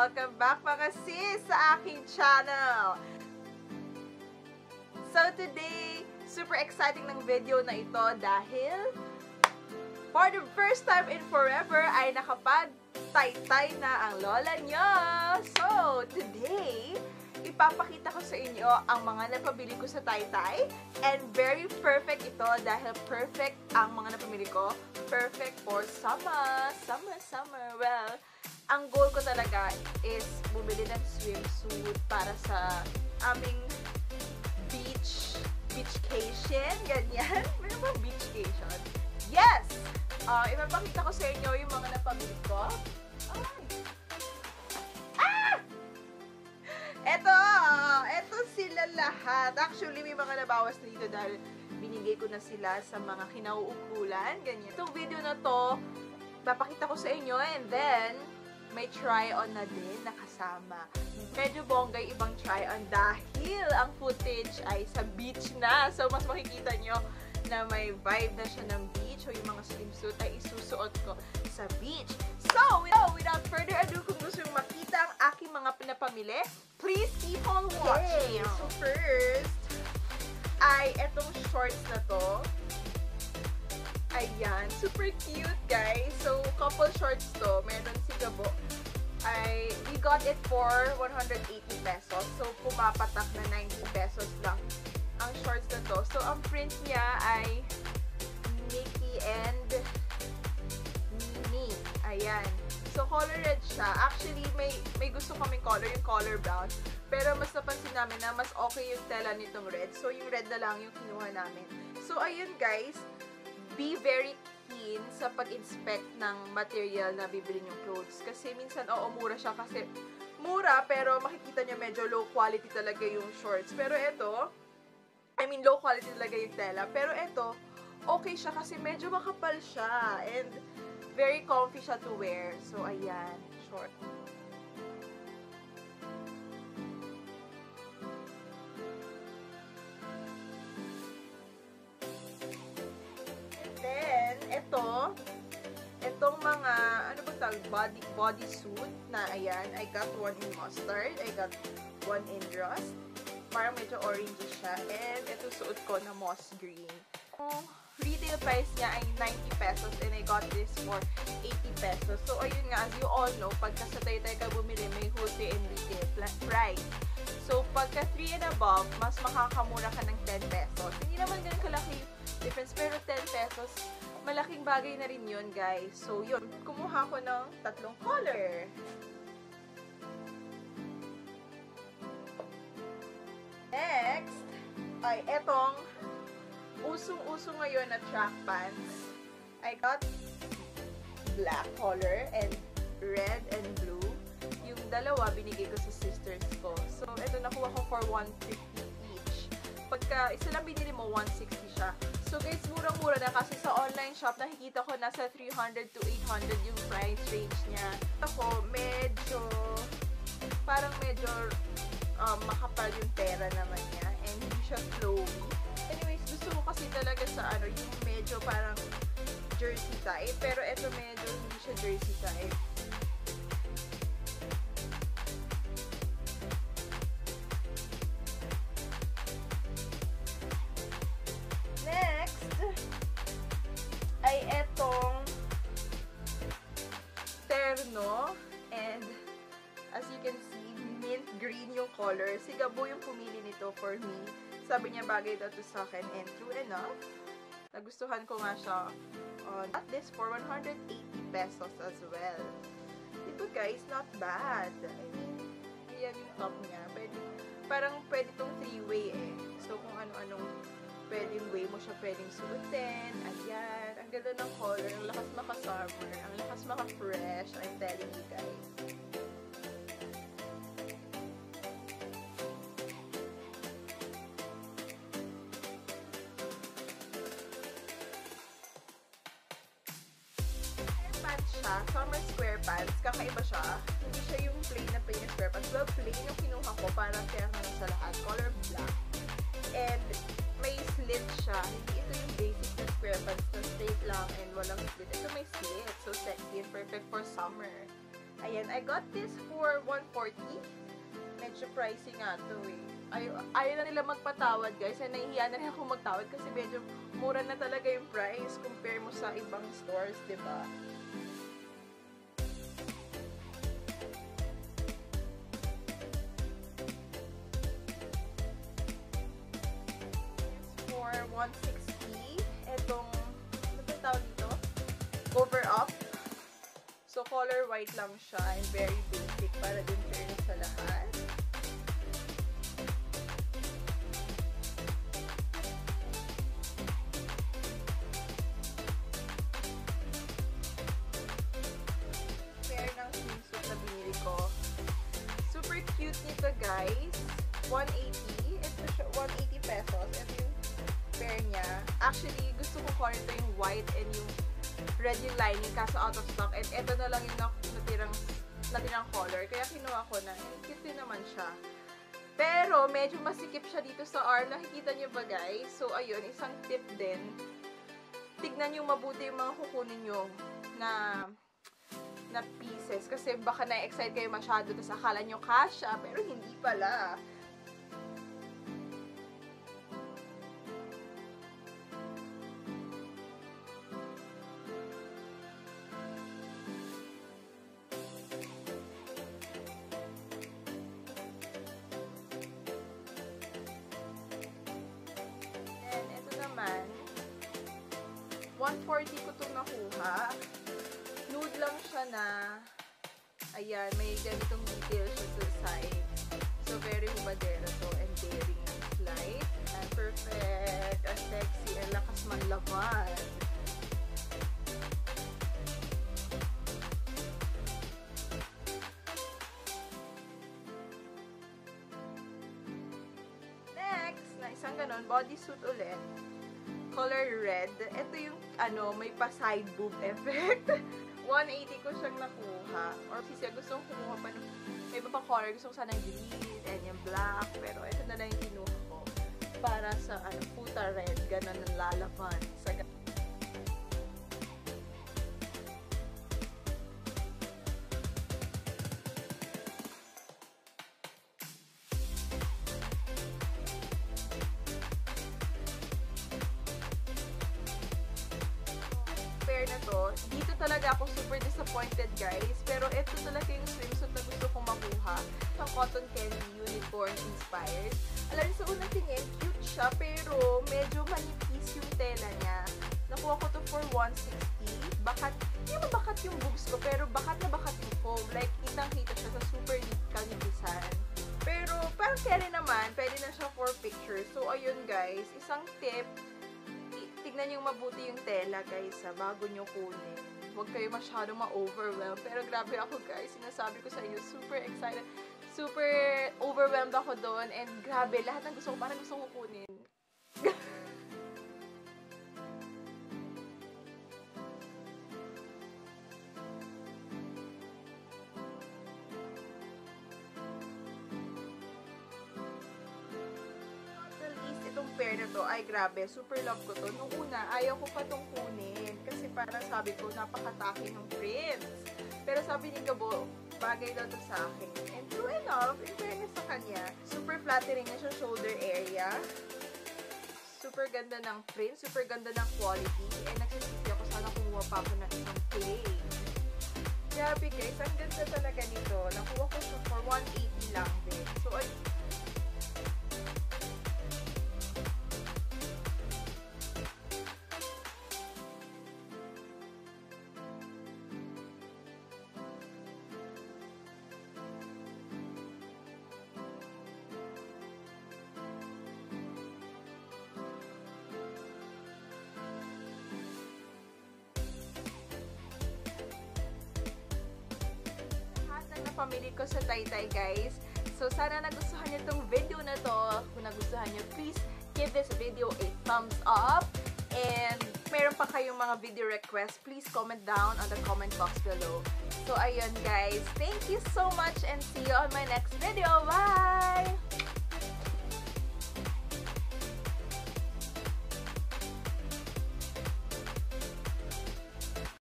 Welcome back mga sis sa aking channel! So today, super exciting ng video na ito dahil for the first time in forever ay nakapag-taytay na ang lola niyo! So today, ipapakita ko sa inyo ang mga napabili ko sa taytay and very perfect ito dahil perfect ang mga napamili ko. Perfect for summer. Well, ang goal ko talaga is bumili ng swimsuit para sa aming beachcation, ganyan. Meron ba beachcation? Yes! Ipapakita ko sa inyo yung mga napamili ko. Eto sila lahat. Actually, may mga nabawas na dito dahil binigay ko na sila sa mga kinauukulan, ganyan. Itong video na to, papakita ko sa inyo and then may try-on na din nakasama. Medyo bonggay ibang try-on dahil ang footage ay sa beach na. So, mas makikita nyo na may vibe na siya ng beach o yung mga swimsuit ay isusuot ko sa beach. So, without further ado, kung gusto yung makita ang aking mga pinapamili, please keep on watching. So, first, ay etong shorts na to. Ayan, super cute guys. So, couple shorts to. Meron si Gabo. We got it for 180 pesos. So, pumapatak na 90 pesos lang ang shorts na to. So, ang print niya ay Mickey and Minnie. Ayan. So, color red siya. Actually, may gusto kaming color, yung color brown. Pero mas napansin namin na mas okay yung tela nitong red. So, yung red na lang yung kinuha namin. So, ayun guys. Be very keen sa pag-inspect ng material na bibili yung clothes. Kasi minsan, mura siya kasi mura, pero makikita niyo medyo low quality talaga yung shorts. Pero ito, low quality talaga yung tela. Pero ito, okay siya kasi medyo makapal siya. And very comfy siya to wear. So, ayan, short. Itong mga, ano ba tawag, bodysuit na, ayan, I got one in mustard, I got one in rust, parang medyo orangey siya, and ito suot ko na moss green. Retail price niya ay 90 pesos, and I got this for 80 pesos. So, ayun nga, as you all know, pagka sa Taytay ka bumili, may wholesale and retail price. So, pagka 3 and above, mas makakamura ka ng 10 pesos. Hindi naman ganun kalaki difference, pero 10 pesos, malaking bagay na rin yun, guys. So, yun. Kumuha ko ng tatlong color. Next, ay etong usong-uso ngayon na track pants. I got black color and red and blue. Yung dalawa, binigay ko sa sisters ko. So, ito nakuha ko for 150 each. Pagka isa lang binili mo, 160 siya. So guys, murang-mura na kasi sa online shop nakikita ko nasa 300 to 800 yung price range niya. Ako, parang medyo makapal yung pera naman niya and hindi siya flowy. Anyways, gusto ko kasi talaga sa yung medyo parang jersey type, pero ito medyo hindi siya jersey type. Ay etong terno, and as you can see, mint green yung color. Si Gabo yung pumili nito for me. Sabi niya bagay daw to sa akin, and true enough, nagustuhan ko nga siya. Got this for 180 pesos as well. Ito guys, not bad. Ayan yung top niya. Parang pwede itong 3-way eh. So kung ano-anong pwedeng way mo siya pwedeng suotin. Ayan. Ang ganda ng color. Ang lakas maka-summer. Ang lakas maka-fresh. I'm telling you guys. Pants siya. Summer square pants. Kakaiba siya. Hindi siya yung plain na square pants. Well, plain yung kinuha ko. Parang kaya naman sa lahat. Color black. And may slit siya. Hindi ito yung basic na square pants na straight lang and walang slit. Ito may slit. So, sexy and perfect for summer. Ayan, I got this for 140. Medyo pricey nga to eh. Ayaw na nila magpatawad guys. And nahihiya na rin ako magtawad kasi medyo mura na talaga yung price compare mo sa ibang stores, diba? For 160. Etong, ano ba tawag dito? Cover up. So, color white lang siya and very basic para din fair sa lahat. Pair ng swimsuit na binili ko. Super cute nito guys. 180. Ito siya, 180 pesos. Ito yung pair niya. Actually, gusto ko color ito yung white and yung red yung lining kaso out of stock. And ito na lang yung natirang color. Kaya kinuha ko na. Cute din naman siya. Pero, medyo masikip siya dito sa arm. Nakikita niyo ba guys? So, ayun. Isang tip din. Tignan niyo mabuti yung mga kukunin niyo na pieces. Kasi baka na-excite kayo masyado. Tapos akala niyo kasha. Pero hindi pala. And ito naman, 140 ko itong nakuha. Nude lang siya na, ayan, may ganitong detail siya sa side. So, very hubadera to and daring ng slide. And perfect, and sexy, and lakas manlaman. Next, na isang ganon, bodysuit ulit. Color red. Ito yung, may pa-side boob effect. 180 ko siyang nakuha. Or kasi gusto kong kumuha pa ng may iba pa color. Gusto ko sana yung green and yung black. Pero ito na lang yung kinuha ko. Para sa, puta red. Ganon ang lalaban. Sa na to, dito talaga ako super disappointed guys, pero ito talaga yung swimsuit na gusto kong makuha. Itong cotton candy, unicorn inspired. Alam niyo, sa unang tingin, cute siya, pero medyo manipis yung tela niya. Nakuha ko to for 160. Bakat, hindi naman bakat yung boobs ko, pero bakat na bakat yung foam. Like, kitang-kita siya sa super neat kanipisan. Pero, parang carry naman, pwede na siya for pictures. So, ayun guys, isang tip, tignan nyo mabuti yung tela guys bago nyo kunin. Huwag kayo masyadong ma-overwhelm. Pero grabe ako guys, sinasabi ko sa inyo, super excited, super overwhelmed ako doon. And grabe, lahat ng gusto ko, parang gusto ko kunin. Itong pair na to, ay grabe, super love ko to. Nung una, ayaw ko pa tong kunin. Kasi parang sabi ko, napakataki ng prints. Pero sabi ni Gabo, bagay daw to sa akin. And true enough, in fairness sa kanya, super flattering na siya shoulder area. Super ganda ng print, super ganda ng quality. And nagsisisi ako, sana kumuha pa ako ng isang plain. Grabe guys, ang ganda talaga nito. Nakuha ko siya for 180 lang din. So, pamili ko sa Taytay guys. So sana nagustuhan niyo itong video na to. Kung nagustuhan niyo, please give this video a thumbs up. And meron pa kayong mga video requests, please comment down on the comment box below. So ayun guys, thank you so much and see you on my next video. Bye!